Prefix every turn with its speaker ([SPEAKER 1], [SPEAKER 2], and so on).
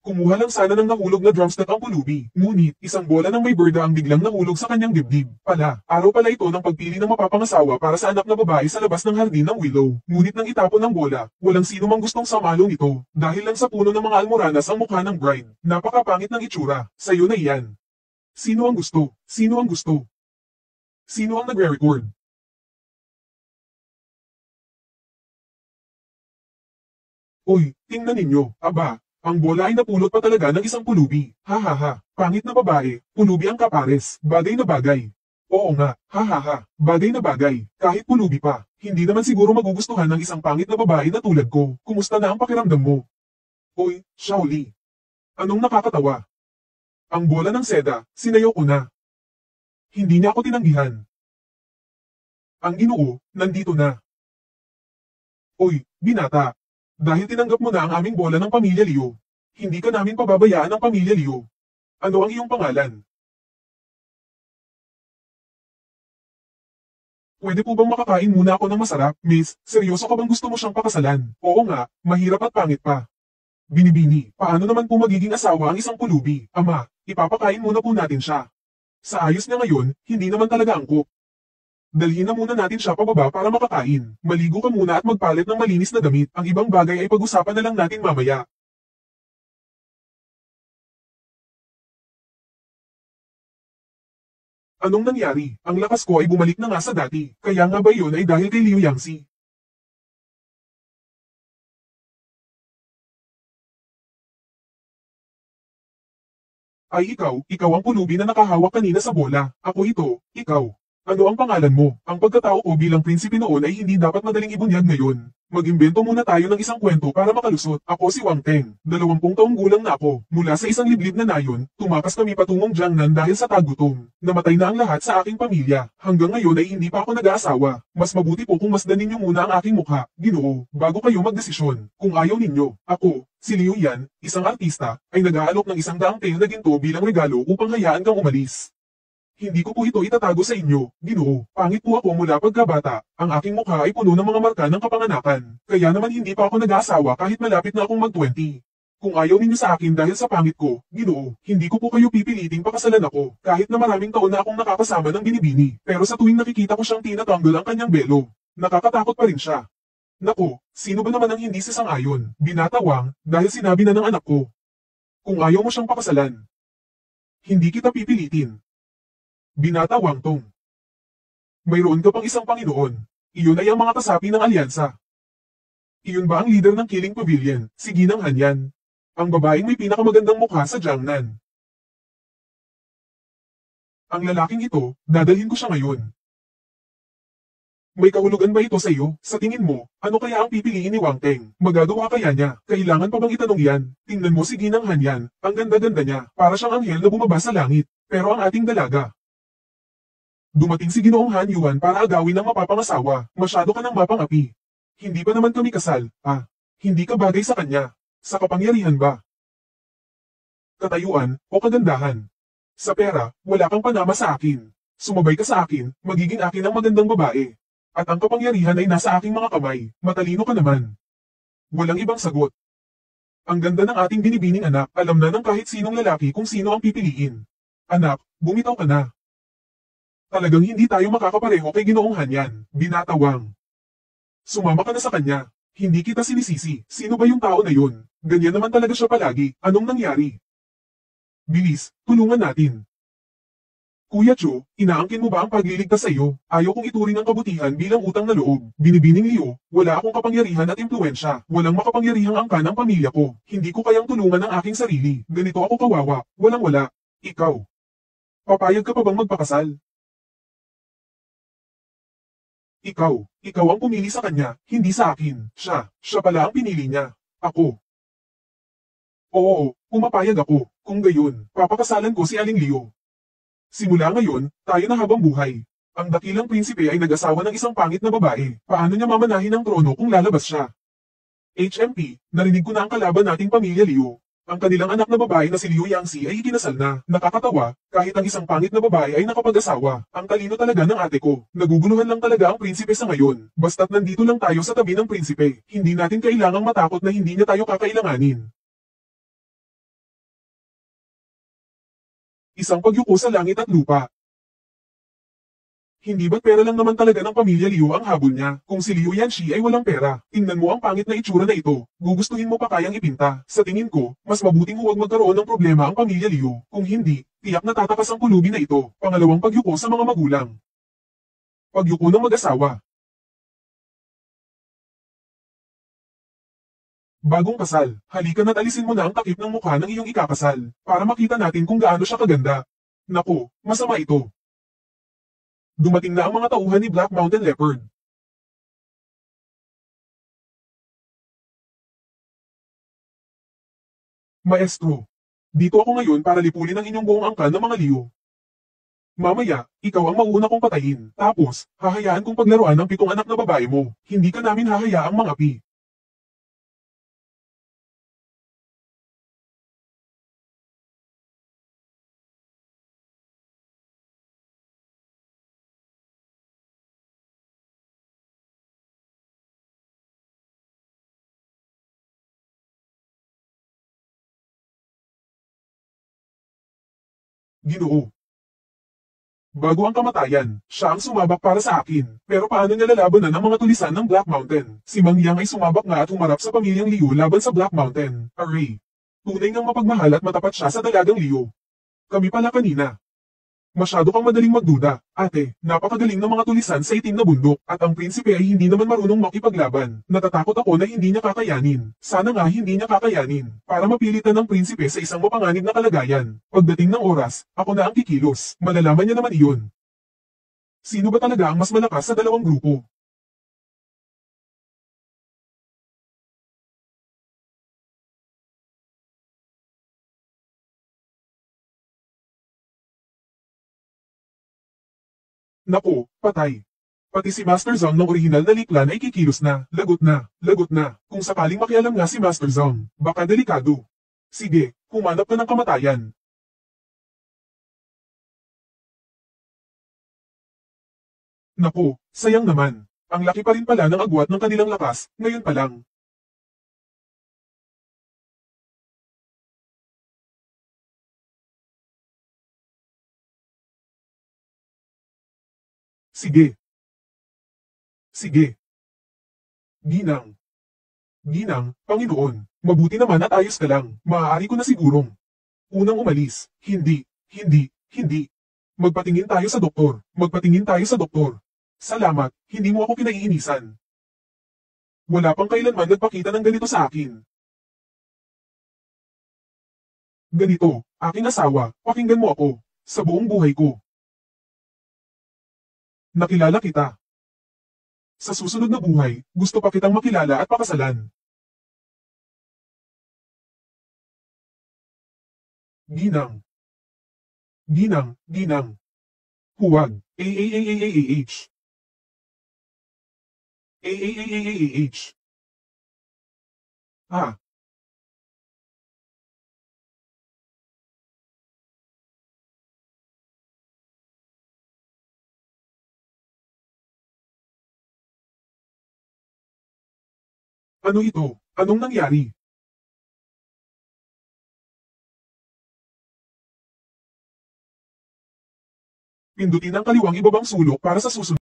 [SPEAKER 1] Kumuha lang sana ng nahulog na drumstick ang pulubi. Ngunit, isang bola ng may birda ang biglang nahulog sa kanyang dibdib. Araw pala ito ng pagpili ng mapapangasawa para sa anak na babae sa labas ng hardin ng Willow. Ngunit nang itapon ng bola, walang sino mang gustong samalo nito. Dahil lang sa puno ng mga almoranas ang mukha ng bride. Napakapangit ng itsura. Sa'yo na iyan. Sino ang gusto? Sino ang gusto? Sino ang nagre-record? Uy, tingnan ninyo. Aba, ang bola ay napulot pa talaga ng isang pulubi. Ha ha ha. Pangit na babae. Pulubi ang kapares. Bagay na bagay. Oo nga. Ha ha ha. Bagay na bagay. Kahit pulubi pa. Hindi naman siguro magugustuhan ng isang pangit na babae na tulad ko. Kumusta na ang pakiramdam mo? Uy, Shaoli. Anong nakakatawa? Ang bola ng seda, sinayaw ko na. Hindi niya ako tinanggihan. Ang Ginoo, nandito na. Uy, binata. Dahil tinanggap mo na ang aming bola ng pamilya Liu, hindi ka namin pababayaan ng pamilya Liu. Ano ang iyong pangalan? Pwede po bang makakain muna ako ng masarap, miss? Seryoso ka bang gusto mo siyang pakasalan? Oo nga, mahirap at pangit pa. Binibini, paano naman po magiging asawa ang isang pulubi? Ama, ipapakain muna po natin siya. Sa ayos niya ngayon, hindi naman talaga angkop. Dalhin na muna natin siya pababa para makakain. Maligo ka muna at magpalit ng malinis na damit. Ang ibang bagay ay pag-usapan na lang natin mamaya. Anong nangyari? Ang lakas ko ay bumalik na nga sa dati. Kaya nga ba yun ay dahil kay Liu Yangxi? Ay ikaw ang pulubi na nakahawak kanina sa bola. Ako ito, ikaw. Ano ang pangalan mo? Ang pagkatao ko bilang prinsipe noon ay hindi dapat madaling ibunyag ngayon. Mag-imbento muna tayo ng isang kwento para makalusot. Ako si Wang Teng. 20 taong gulang na ako. Mula sa isang liblib na nayon, tumakas kami patungong Jiangnan dahil sa tagutom. Namatay na ang lahat sa aking pamilya. Hanggang ngayon ay hindi pa ako nag-aasawa. Mas mabuti po kung masdan ninyo muna ang aking mukha, Ginoo, bago kayo magdesisyon. Kung ayaw ninyo, ako, si Liu Yan, isang artista, ay nag-aalok ng 100 na ginto bilang regalo upang hayaan kang umalis. Hindi ko po ito itatago sa inyo, Ginoo. Pangit po ako mula pagkabata. Ang aking mukha ay puno ng mga marka ng kapanganakan. Kaya naman hindi pa ako nag-aasawa kahit malapit na akong mag-20. Kung ayaw ninyo sa akin dahil sa pangit ko, Ginoo, hindi ko po kayo pipiliting pakasalan ako. Kahit na maraming taon na akong nakakasama ng binibini. Pero sa tuwing nakikita ko siyang tinatanggol ang kanyang belo, nakakatakot pa rin siya. Naku, sino ba naman ang hindi sasang-ayon? Binatawang, dahil sinabi na ng anak ko. Kung ayaw mo siyang pakasalan, hindi kita pipilitin. Binata Wang Tong. Mayroon ka pang isang Panginoon. Iyon ay ang mga kasapi ng alyansa. Iyon ba ang leader ng Killing Pavilion, si Ginang Hanyan? Ang babaeng may pinakamagandang mukha sa Jiangnan. Ang lalaking ito, dadalhin ko siya ngayon. May kahulugan ba ito sa iyo? Sa tingin mo, ano kaya ang pipiliin ni Wang Teng? Magagawa kaya niya? Kailangan pa bang itanong yan? Tingnan mo si Ginang Hanyan, ang ganda-ganda niya, para siyang anghel na bumaba sa langit. Pero ang ating dalaga, dumating si Ginoong Han Yuan para agawin ng mapapangasawa. Masyado ka ng mapangapi. Hindi pa naman kami kasal. Hindi ka bagay sa kanya. Sa kapangyarihan ba? Katayuan, o kagandahan? Sa pera, wala kang panama sa akin. Sumabay ka sa akin, magiging akin ang magandang babae. At ang kapangyarihan ay nasa aking mga kamay. Matalino ka naman. Walang ibang sagot. Ang ganda ng ating binibining anak, alam na ng kahit sinong lalaki kung sino ang pipiliin. Anak, bumitaw ka na. Talagang hindi tayo makakapareho kay Ginoong Hanyan, binatawang. Sumama ka na sa kanya. Hindi kita sinisisi. Sino ba yung tao na yun? Ganyan naman talaga siya palagi. Anong nangyari? Bilis, tulungan natin. Kuya Cho, inaangkin mo ba ang pagliligtas sa iyo? Ayaw kong ituring ang kabutihan bilang utang na loob. Binibining Leo, wala akong kapangyarihan at impluensya. Walang makapangyarihang angka ng pamilya ko. Hindi ko kayang tulungan ang aking sarili. Ganito ako kawawa. Walang-wala. Ikaw. Papayag ka pa bang magpakasal? Ikaw ang pumili sa kanya, hindi sa akin. Siya pala ang pinili niya. Ako. Oo, pumapayag ako. Kung gayon, papakasalan ko si Aling Leo. Simula ngayon, tayo na habang buhay. Ang dakilang prinsipe ay nag-asawa ng isang pangit na babae. Paano niya mamanahin ang trono kung lalabas siya? HMP, narinig ko na ang kalaban nating pamilya Leo. Ang kanilang anak na babae na si Liu Yangxi ay ikinasal na. Nakakatawa, kahit ang isang pangit na babae ay nakapag-asawa. Ang talino talaga ng ate ko. Naguguluhan lang talaga ang prinsipe sa ngayon. Basta't nandito lang tayo sa tabi ng prinsipe. Hindi natin kailangang matakot na hindi niya tayo kakailanganin. Isang pagyuko sa langit at lupa. Hindi ba't pera lang naman talaga ng pamilya Liu ang habol niya? Kung si Liu Yanxi ay walang pera, tingnan mo ang pangit na itsura na ito. Gugustuhin mo pa kayang ipinta. Sa tingin ko, mas mabuting huwag magkaroon ng problema ang pamilya Liu. Kung hindi, tiyak na tatakas ang pulubi na ito. Pangalawang pagyuko sa mga magulang. Pagyuko ng mag-asawa. Bagong kasal, halika na't alisin mo na ang takip ng mukha ng iyong ikakasal, para makita natin kung gaano siya kaganda. Naku, masama ito. Dumating na ang mga tauhan ni Black Mountain Leopard. Maestro, dito ako ngayon para lipulin ang inyong buong angkan ng mga liyo. Mamaya, ikaw ang mauuna kong patayin. Tapos, hahayaan kong paglaruan ng 7 anak na babae mo. Hindi ka namin hahayaang mangapi. Ginoo. Bago ang kamatayan, siya ang sumabak para sa akin. Pero paano niya lalabanan ang mga tulisan ng Black Mountain? Si Mang Yang ay sumabak nga at humarap sa pamilyang Liu laban sa Black Mountain. Array. Tunay ngang mapagmahal at matapat siya sa dalagang Liu. Kami pala kanina. Masyado kang madaling magduda. Ate, napakagaling ng mga tulisan sa itim na bundok at ang prinsipe ay hindi naman marunong makipaglaban. Natatakot ako na hindi niya kakayanin. Sana nga hindi niya kakayanin. Para mapilitan ng prinsipe sa isang mapanganib na kalagayan. Pagdating ng oras, ako na ang kikilos. Malalaman niya naman iyon. Sino ba talaga ang mas malakas sa dalawang grupo? Naku, patay. Pati si Master Zong ng orihinal na Liklan ay kikilos na, lagot na, lagot na. Kung sakaling makialam nga si Master Zong, baka delikado. Sige, humanap ka ng kamatayan. Naku, sayang naman. Ang laki pa rin pala ng agwat ng kanilang lakas, ngayon pa lang. Sige, sige. Ginang, Ginang, Panginoon, mabuti naman at ayos ka lang. Maaari ko na sigurong. Unang umalis, hindi, hindi, hindi. Magpatingin tayo sa doktor, magpatingin tayo sa doktor. Salamat, hindi mo ako kinaiinisan. Wala pang kailanman nagpakita ng ganito sa akin. Ganito, aking asawa, pakinggan mo ako. Sa buong buhay ko, nakilala kita. Sa susunod na buhay, gusto pa kitang makilala at pakasalan. Ginang, Ginang, Ginang. Huwag. AAAAAH. AAAAAH. Ah, ano ito? Anong nangyari? Pindutin ang kaliwang ibabang sulok para sa susunod.